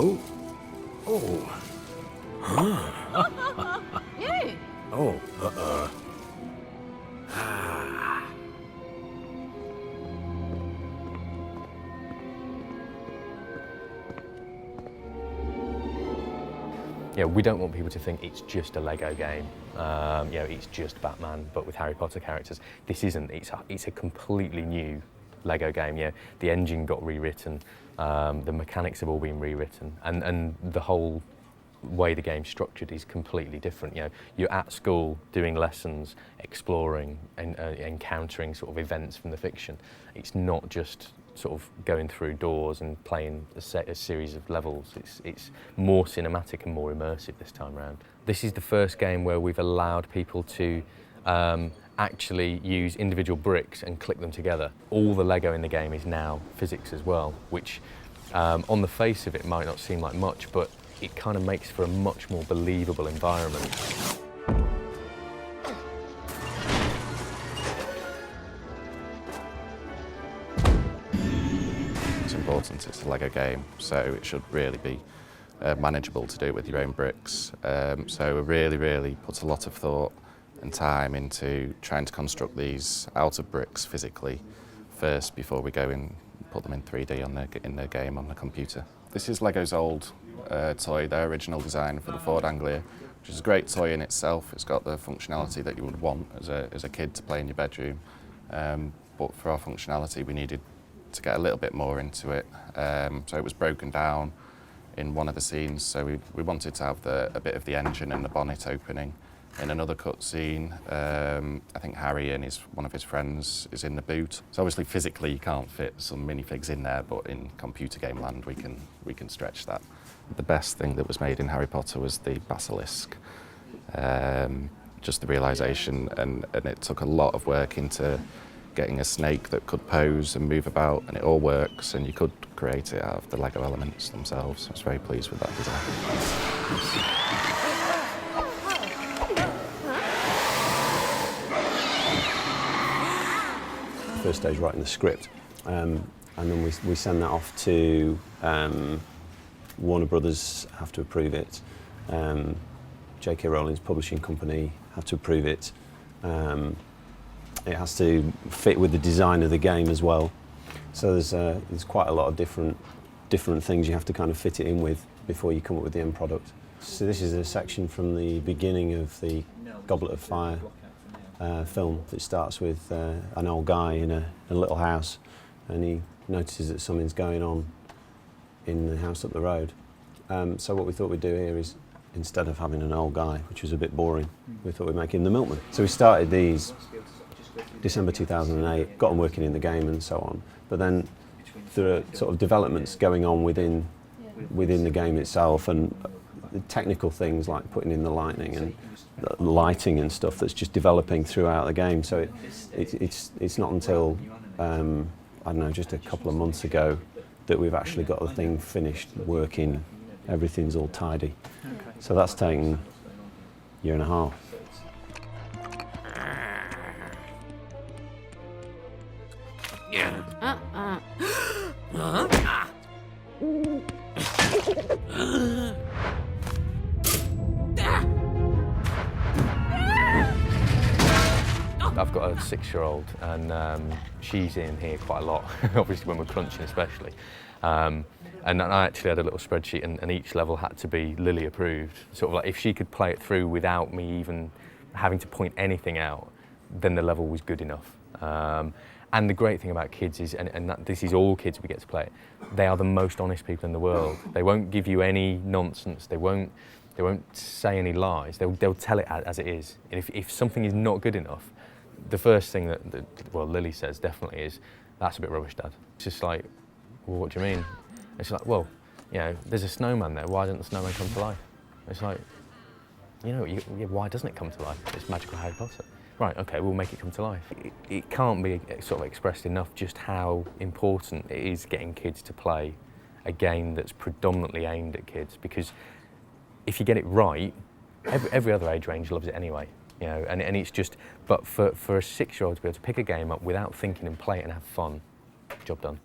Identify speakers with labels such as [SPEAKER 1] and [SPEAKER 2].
[SPEAKER 1] Oh. Oh.
[SPEAKER 2] Yeah.
[SPEAKER 1] Oh. Ah.
[SPEAKER 3] Yeah, we don't want people to think it's just a Lego game. It's just Batman, but with Harry Potter characters. This isn't. It's a completely new Lego game. Yeah, the engine got rewritten, the mechanics have all been rewritten, and the whole way the game's structured is completely different. You know, you're at school doing lessons, exploring and encountering sort of events from the fiction. It's not just sort of going through doors and playing a series of levels. It's more cinematic and more immersive this time around. This is the first game where we've allowed people to actually use individual bricks and click them together. All the Lego in the game is now physics as well, which on the face of it might not seem like much, but it kind of makes for a much more believable environment.
[SPEAKER 4] It's important, it's a Lego game, so it should really be manageable to do it with your own bricks. So we really put a lot of thought and time into trying to construct these out of bricks physically first before we go and put them in 3D in the game on the computer. This is Lego's old toy, their original design for the Ford Anglia, which is a great toy in itself. It's got the functionality that you would want as a kid to play in your bedroom. But for our functionality, we needed to get a little bit more into it. So it was broken down in one of the scenes, so we wanted to have a bit of the engine and the bonnet opening. In another cut scene, I think Harry and one of his friends is in the boot. So obviously physically you can't fit some minifigs in there, but in computer game land we can stretch that. The best thing that was made in Harry Potter was the basilisk. Just the realisation, and it took a lot of work into getting a snake that could pose and move about, and it all works, and you could create it out of the Lego elements themselves. I was very pleased with that design.
[SPEAKER 5] First stage writing the script, and then we send that off to Warner Brothers, have to approve it. J.K. Rowling's publishing company have to approve it. It has to fit with the design of the game as well. So there's quite a lot of different things you have to kind of fit it in with before you come up with the end product. So this is a section from the beginning of the Goblet of Fire film that starts with an old guy in a little house, and he notices that something's going on in the house up the road. So what we thought we'd do here is, instead of having an old guy, which was a bit boring, we thought we'd make him the milkman. So we started these December 2008, got them working in the game and so on, but then there are sort of developments going on within the game itself, and the technical things like putting in the lighting and stuff that's just developing throughout the game. So it's not until I don't know, just a couple of months ago that we've actually got the thing finished working. Everything's all tidy. So that's taken a year and a half.
[SPEAKER 3] I've got a 6-year-old, and she's in here quite a lot, obviously when we're crunching especially. And I actually had a little spreadsheet, and each level had to be Lily approved. Sort of like if she could play it through without me even having to point anything out, then the level was good enough. And the great thing about kids is, and this is all kids we get to play it, they are the most honest people in the world. They won't give you any nonsense. They won't say any lies. They'll tell it as it is. And if something is not good enough, the first thing that Lily says definitely is, "That's a bit rubbish, Dad." It's just like, well, what do you mean? It's like, well, you know, there's a snowman there. Why doesn't the snowman come to life? It's like, why doesn't it come to life? It's magical Harry Potter. Right, okay, we'll make it come to life. It can't be sort of expressed enough just how important it is getting kids to play a game that's predominantly aimed at kids, because if you get it right, every other age range loves it anyway. You know, and it's just, but for a 6-year-old to be able to pick a game up without thinking and play it and have fun, job done.